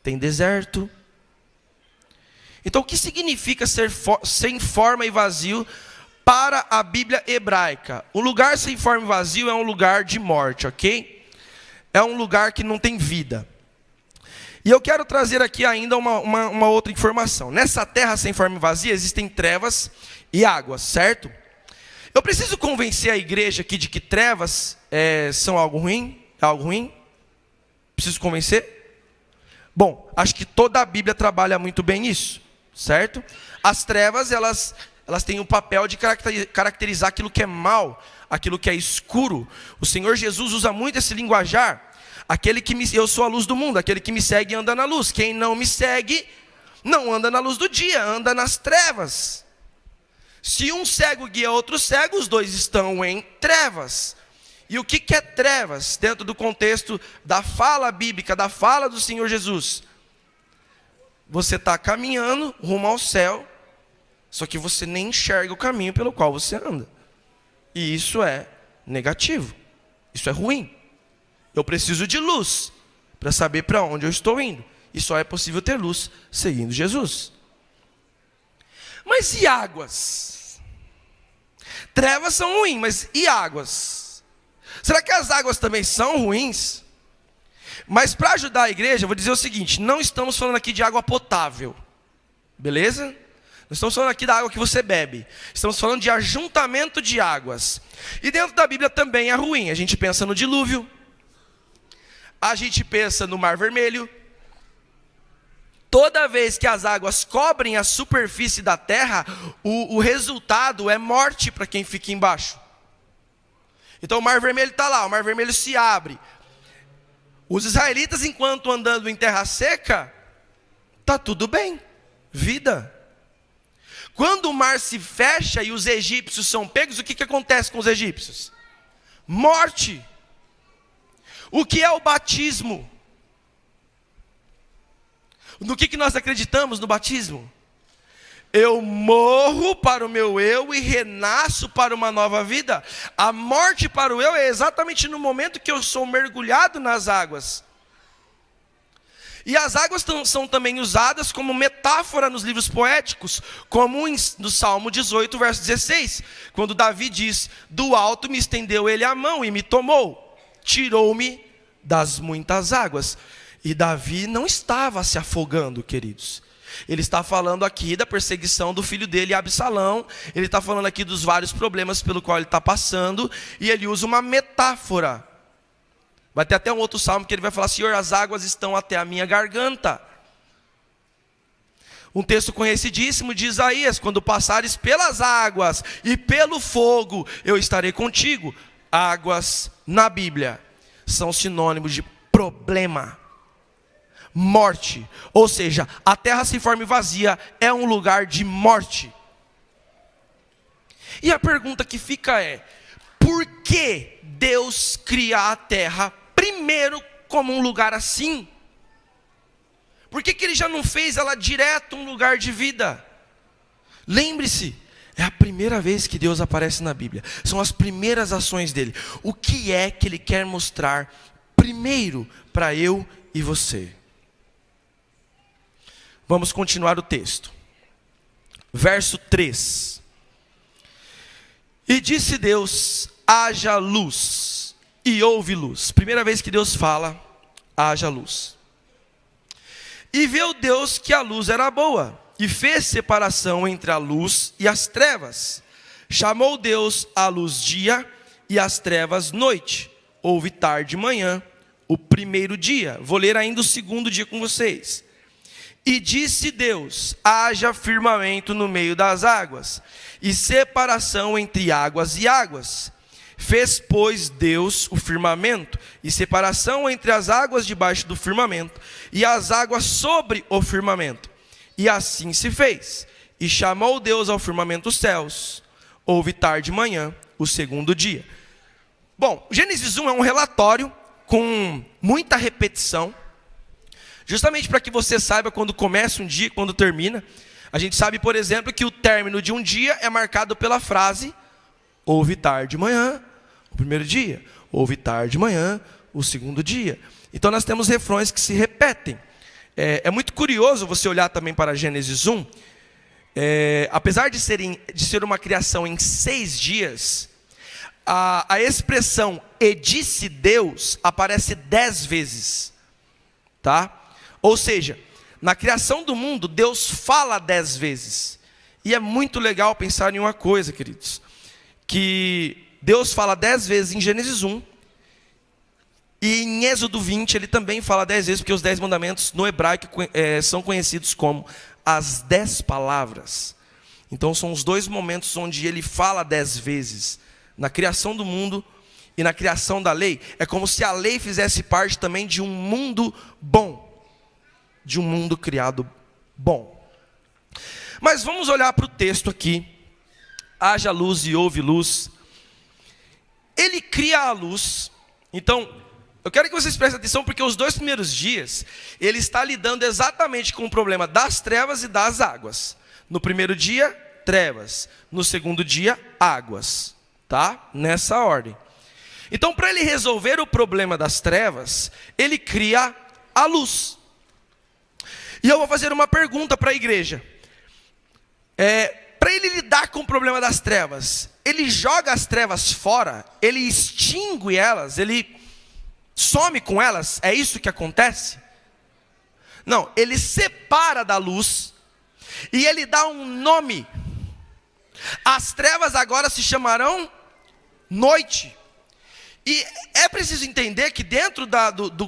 tem deserto. Então, o que significa ser sem forma e vazio para a Bíblia hebraica? Um lugar sem forma e vazio é um lugar de morte, ok? É um lugar que não tem vida. E eu quero trazer aqui ainda uma outra informação. Nessa terra sem forma e vazia existem trevas e águas, certo? Eu preciso convencer a igreja aqui de que trevas são algo ruim? É algo ruim? Preciso convencer? Bom, acho que toda a Bíblia trabalha muito bem isso, certo? As trevas, elas têm o papel de caracterizar aquilo que é mal, aquilo que é escuro. O Senhor Jesus usa muito esse linguajar. Eu sou a luz do mundo, aquele que me segue anda na luz. Quem não me segue, não anda na luz do dia, anda nas trevas. Se um cego guia outro cego, os dois estão em trevas. E o que é trevas? Dentro do contexto da fala bíblica, da fala do Senhor Jesus. Você está caminhando rumo ao céu, só que você nem enxerga o caminho pelo qual você anda. E isso é negativo, isso é ruim. Eu preciso de luz para saber para onde eu estou indo. E só é possível ter luz seguindo Jesus. Mas e águas? Trevas são ruins, mas e águas? Será que as águas também são ruins? Mas para ajudar a igreja, eu vou dizer o seguinte: não estamos falando aqui de água potável. Beleza? Não estamos falando aqui da água que você bebe. Estamos falando de ajuntamento de águas. E dentro da Bíblia também é ruim. A gente pensa no dilúvio. A gente pensa no Mar Vermelho. Toda vez que as águas cobrem a superfície da terra, o resultado é morte para quem fica embaixo. Então o Mar Vermelho está lá, o Mar Vermelho se abre. Os israelitas, enquanto andando em terra seca, está tudo bem, vida. Quando o mar se fecha e os egípcios são pegos, o que acontece com os egípcios? Morte. O que é o batismo? No que nós acreditamos no batismo? Eu morro para o meu eu e renasço para uma nova vida. A morte para o eu é exatamente no momento que eu sou mergulhado nas águas. E as águas são também usadas como metáfora nos livros poéticos, como no Salmo 18, verso 16, quando Davi diz: do alto me estendeu ele a mão e me tomou, tirou-me das muitas águas. E Davi não estava se afogando, queridos. Ele está falando aqui da perseguição do filho dele, Absalão. Ele está falando aqui dos vários problemas pelo qual ele está passando. E ele usa uma metáfora. Vai ter até um outro salmo que ele vai falar: Senhor, as águas estão até a minha garganta. Um texto conhecidíssimo de Isaías: quando passares pelas águas e pelo fogo, eu estarei contigo. Águas na Bíblia são sinônimos de problema, morte. Ou seja, a terra sem forma e vazia é um lugar de morte. E a pergunta que fica é: por que Deus cria a terra primeiro como um lugar assim? Por que ele já não fez ela direto um lugar de vida? Lembre-se, é a primeira vez que Deus aparece na Bíblia. São as primeiras ações dele. O que é que ele quer mostrar primeiro para eu e você? Vamos continuar o texto. Verso 3. E disse Deus: haja luz. E houve luz. Primeira vez que Deus fala: haja luz. E viu Deus que a luz era boa, e fez separação entre a luz e as trevas. Chamou Deus a luz dia, e as trevas noite. Houve tarde e manhã, o primeiro dia. Vou ler ainda o segundo dia com vocês. E disse Deus: haja firmamento no meio das águas, e separação entre águas e águas. Fez, pois, Deus o firmamento, e separação entre as águas debaixo do firmamento, e as águas sobre o firmamento. E assim se fez. E chamou Deus ao firmamento os céus. Houve tarde e manhã, o segundo dia. Bom, Gênesis 1 é um relatório com muita repetição, justamente para que você saiba quando começa um dia e quando termina. A gente sabe, por exemplo, que o término de um dia é marcado pela frase: houve tarde e manhã, o primeiro dia. Houve tarde e manhã, o segundo dia. Então nós temos refrões que se repetem. É muito curioso você olhar também para Gênesis 1. Apesar de ser uma criação em 6 dias, a expressão "e disse Deus" aparece 10 vezes. Tá? Ou seja, na criação do mundo, Deus fala 10 vezes. E é muito legal pensar em uma coisa, queridos. Que Deus fala 10 vezes em Gênesis 1. E em Êxodo 20 ele também fala 10 vezes, porque os 10 mandamentos no hebraico são conhecidos como as 10 palavras. Então são os 2 momentos onde ele fala 10 vezes. Na criação do mundo e na criação da lei. É como se a lei fizesse parte também de um mundo bom. De um mundo criado bom. Mas vamos olhar para o texto aqui. Haja luz e houve luz. Ele cria a luz. Então, eu quero que vocês prestem atenção, porque os 2 primeiros dias, ele está lidando exatamente com o problema das trevas e das águas. No primeiro dia, trevas. No segundo dia, águas. Tá? Nessa ordem. Então, para ele resolver o problema das trevas, ele cria a luz. E eu vou fazer uma pergunta para a igreja. Para ele lidar com o problema das trevas, ele joga as trevas fora, ele extingue elas, ele some com elas, é isso que acontece? Não, ele separa da luz e ele dá um nome. As trevas agora se chamarão noite. E é preciso entender que dentro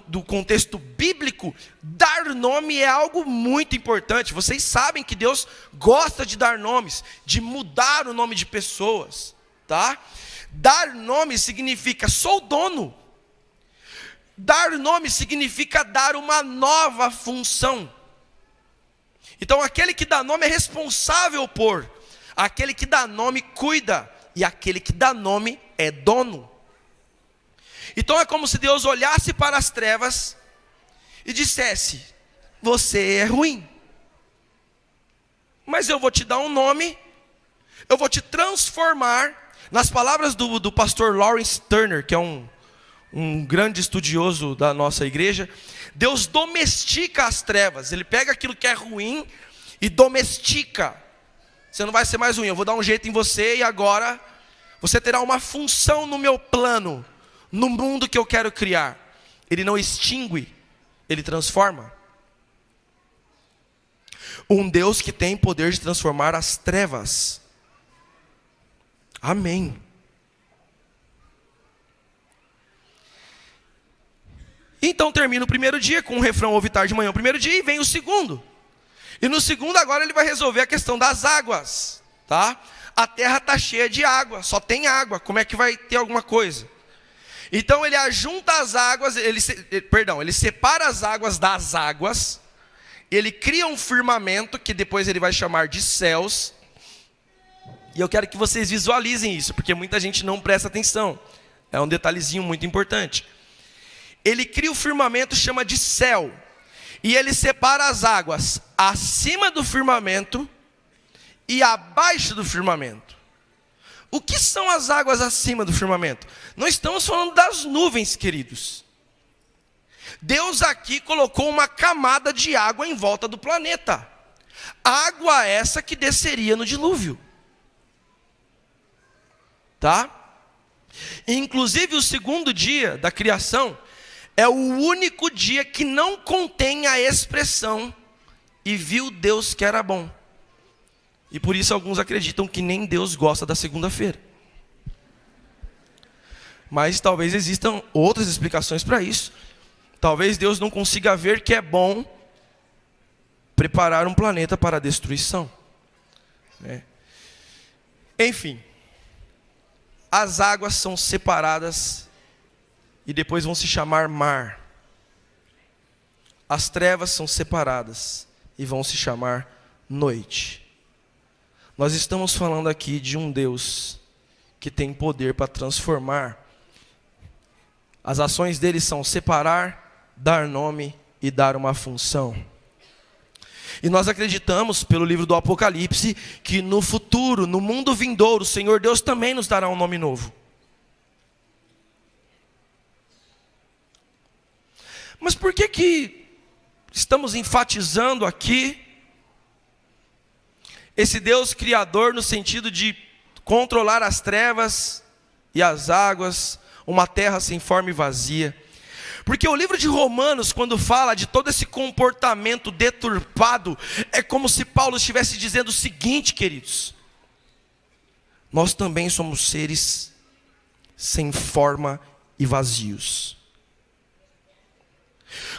do contexto bíblico, dar nome é algo muito importante. Vocês sabem que Deus gosta de dar nomes, de mudar o nome de pessoas, tá? Dar nome significa sou dono. Dar nome significa dar uma nova função. Então aquele que dá nome é responsável por, aquele que dá nome cuida, e aquele que dá nome é dono. Então é como se Deus olhasse para as trevas e dissesse: você é ruim, mas eu vou te dar um nome, eu vou te transformar. Nas palavras do pastor Lawrence Turner, que é um grande estudioso da nossa igreja, Deus domestica as trevas. Ele pega aquilo que é ruim e domestica. Você não vai ser mais ruim, eu vou dar um jeito em você e agora você terá uma função no meu plano, no mundo que eu quero criar. Ele não extingue, ele transforma. Um Deus que tem poder de transformar as trevas. Amém. Então termina o primeiro dia com um refrão ouve tarde de manhã o primeiro dia, e vem o segundo. E no segundo agora ele vai resolver a questão das águas, tá? A terra está cheia de água, só tem água, como é que vai ter alguma coisa? Então ele ajunta as águas, ele separa as águas das águas, ele cria um firmamento, que depois ele vai chamar de céus, e eu quero que vocês visualizem isso, porque muita gente não presta atenção, é um detalhezinho muito importante. Ele cria o firmamento, chama de céu, e ele separa as águas acima do firmamento e abaixo do firmamento. O que são as águas acima do firmamento? Não estamos falando das nuvens, queridos. Deus aqui colocou uma camada de água em volta do planeta. Água essa que desceria no dilúvio. Tá? Inclusive o segundo dia da criação é o único dia que não contém a expressão "e viu Deus que era bom". E por isso alguns acreditam que nem Deus gosta da segunda-feira. Mas talvez existam outras explicações para isso. Talvez Deus não consiga ver que é bom preparar um planeta para a destruição, né? Enfim, as águas são separadas e depois vão se chamar mar. As trevas são separadas e vão se chamar noite. Nós estamos falando aqui de um Deus que tem poder para transformar. As ações dele são separar, dar nome e dar uma função. E nós acreditamos, pelo livro do Apocalipse, que no futuro, no mundo vindouro, o Senhor Deus também nos dará um nome novo. Mas por que estamos enfatizando aqui esse Deus criador no sentido de controlar as trevas e as águas, uma terra sem forma e vazia? Porque o livro de Romanos, quando fala de todo esse comportamento deturpado, é como se Paulo estivesse dizendo o seguinte, queridos: nós também somos seres sem forma e vazios.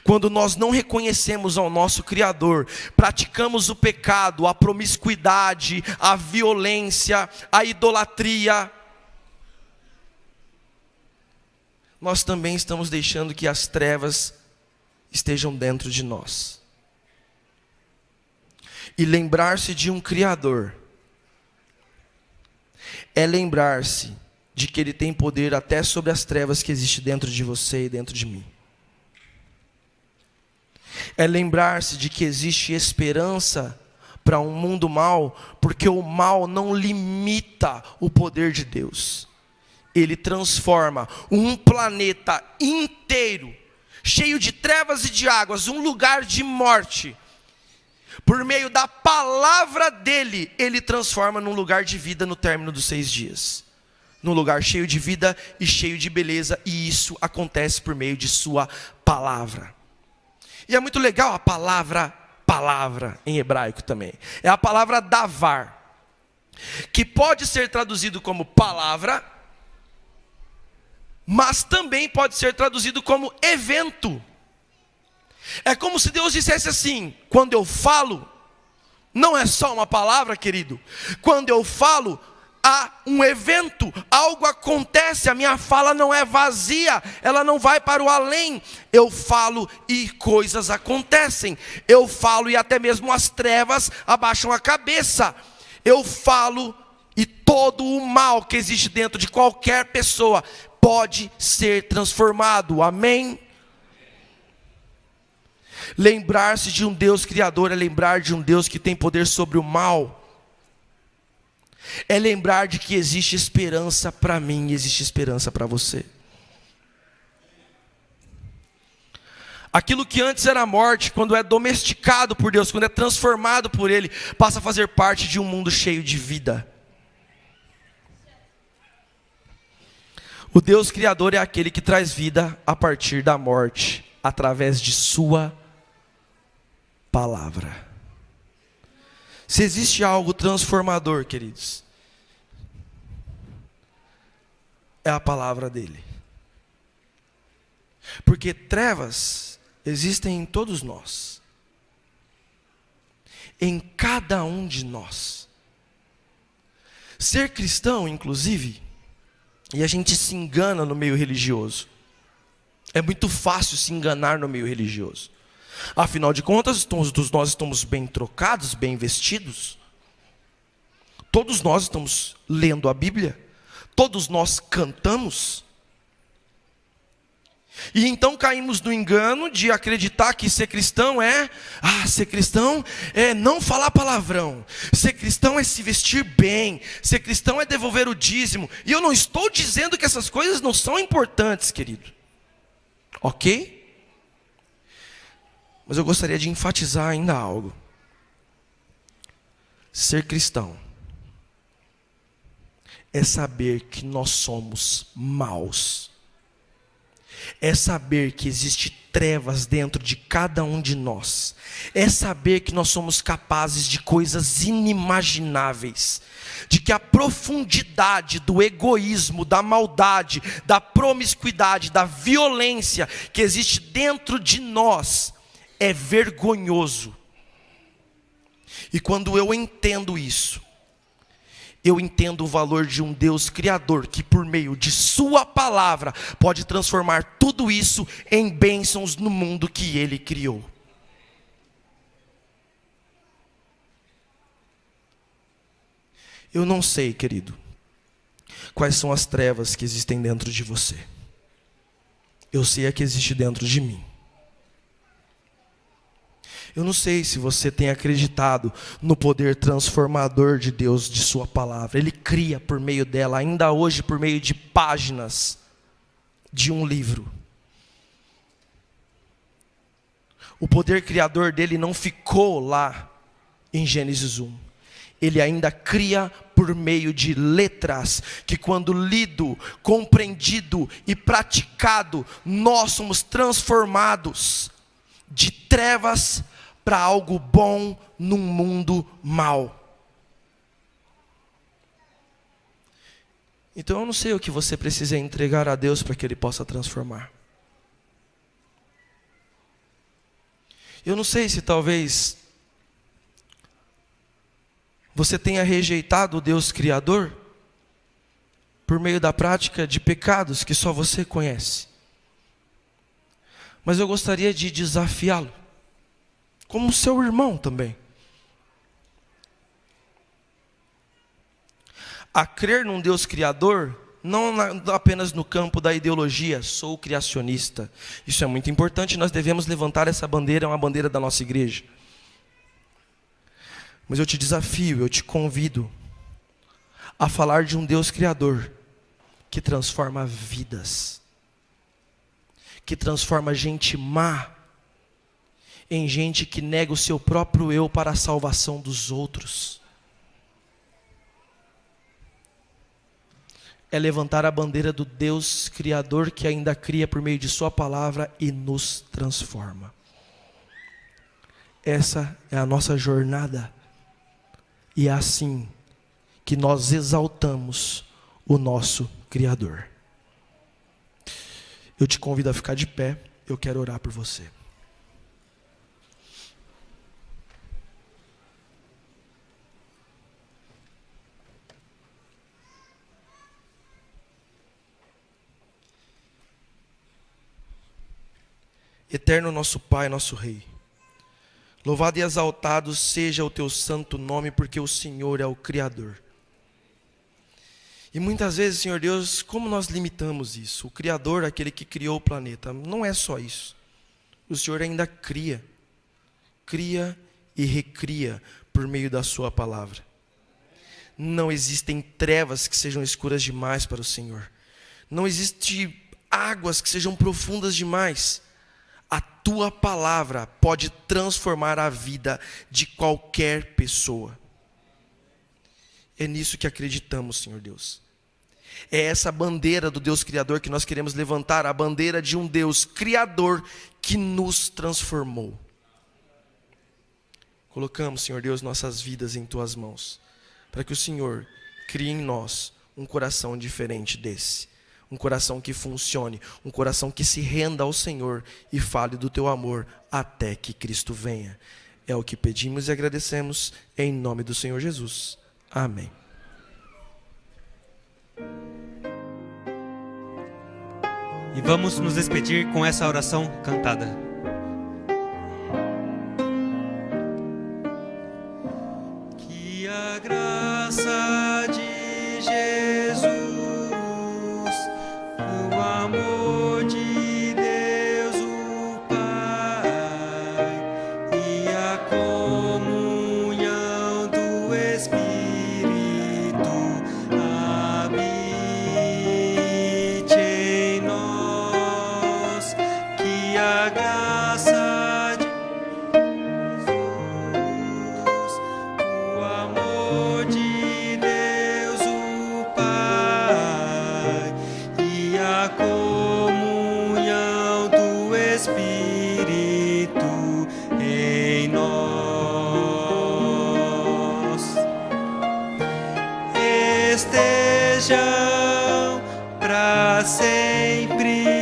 Quando nós não reconhecemos ao nosso Criador, praticamos o pecado, a promiscuidade, a violência, a idolatria, nós também estamos deixando que as trevas estejam dentro de nós. E lembrar-se de um Criador é lembrar-se de que Ele tem poder até sobre as trevas que existem dentro de você e dentro de mim. É lembrar-se de que existe esperança para um mundo mau, porque o mal não limita o poder de Deus. Ele transforma um planeta inteiro, cheio de trevas e de águas, um lugar de morte. Por meio da palavra dele, ele transforma num lugar de vida no término dos 6 dias. Num lugar cheio de vida e cheio de beleza, e isso acontece por meio de sua palavra. E é muito legal a palavra em hebraico também. É a palavra davar, que pode ser traduzido como palavra, mas também pode ser traduzido como evento. É como se Deus dissesse assim: quando eu falo, não é só uma palavra, querido. Quando eu falo, há um evento, algo acontece, a minha fala não é vazia, ela não vai para o além. Eu falo e coisas acontecem. Eu falo e até mesmo as trevas abaixam a cabeça. Eu falo e todo o mal que existe dentro de qualquer pessoa pode ser transformado. Amém? Lembrar-se de um Deus criador é lembrar de um Deus que tem poder sobre o mal. É lembrar de que existe esperança para mim, existe esperança para você. Aquilo que antes era morte, quando é domesticado por Deus, quando é transformado por Ele, passa a fazer parte de um mundo cheio de vida. O Deus Criador é aquele que traz vida a partir da morte, através de sua palavra. Se existe algo transformador, queridos, é a palavra dele. Porque trevas existem em todos nós, em cada um de nós. Ser cristão, inclusive, e a gente se engana no meio religioso. É muito fácil se enganar no meio religioso. Afinal de contas, todos nós estamos bem trocados, bem vestidos. Todos nós estamos lendo a Bíblia. Todos nós cantamos. E então caímos no engano de acreditar que ser cristão ser cristão é não falar palavrão. Ser cristão é se vestir bem. Ser cristão é devolver o dízimo. E eu não estou dizendo que essas coisas não são importantes, querido. Ok? Mas eu gostaria de enfatizar ainda algo. Ser cristão é saber que nós somos maus. É saber que existe trevas dentro de cada um de nós. É saber que nós somos capazes de coisas inimagináveis. De que a profundidade do egoísmo, da maldade, da promiscuidade, da violência que existe dentro de nós é vergonhoso. E quando eu entendo isso, eu entendo o valor de um Deus criador que por meio de sua palavra pode transformar tudo isso em bênçãos no mundo que Ele criou. Eu não sei, querido, quais são as trevas que existem dentro de você. Eu sei a que existe dentro de mim. Eu não sei se você tem acreditado no poder transformador de Deus, de sua palavra. Ele cria por meio dela, ainda hoje por meio de páginas de um livro. O poder criador dele não ficou lá em Gênesis 1. Ele ainda cria por meio de letras, que quando lido, compreendido e praticado, nós somos transformados de trevas para algo bom num mundo mau. Então eu não sei o que você precisa entregar a Deus para que Ele possa transformar. Eu não sei se talvez você tenha rejeitado o Deus Criador por meio da prática de pecados que só você conhece. Mas eu gostaria de desafiá-lo, como seu irmão também, a crer num Deus Criador, não apenas no campo da ideologia, sou criacionista. Isso é muito importante, nós devemos levantar essa bandeira, é uma bandeira da nossa igreja. Mas eu te desafio, eu te convido a falar de um Deus Criador que transforma vidas, que transforma gente má em gente que nega o seu próprio eu para a salvação dos outros. É levantar a bandeira do Deus Criador que ainda cria por meio de sua palavra e nos transforma. Essa é a nossa jornada. E é assim que nós exaltamos o nosso Criador. Eu te convido a ficar de pé, eu quero orar por você. Eterno nosso Pai, nosso Rei, louvado e exaltado seja o teu santo nome, porque o Senhor é o Criador. E muitas vezes, Senhor Deus, como nós limitamos isso? O Criador, aquele que criou o planeta, não é só isso. O Senhor ainda cria e recria por meio da sua palavra. Não existem trevas que sejam escuras demais para o Senhor. Não existem águas que sejam profundas demais. A tua palavra pode transformar a vida de qualquer pessoa. É nisso que acreditamos, Senhor Deus. É essa bandeira do Deus Criador que nós queremos levantar, a bandeira de um Deus Criador que nos transformou. Colocamos, Senhor Deus, nossas vidas em tuas mãos, para que o Senhor crie em nós um coração diferente desse. Um coração que funcione, um coração que se renda ao Senhor e fale do teu amor até que Cristo venha. É o que pedimos e agradecemos em nome do Senhor Jesus. Amém. E vamos nos despedir com essa oração cantada. Que a graça de Jesus, o amor de Deus o Pai e a comunhão do Espírito habite em nós. Que a graça de Jesus, o amor de Deus o Pai e a comunhão do Espírito em nós estejam para sempre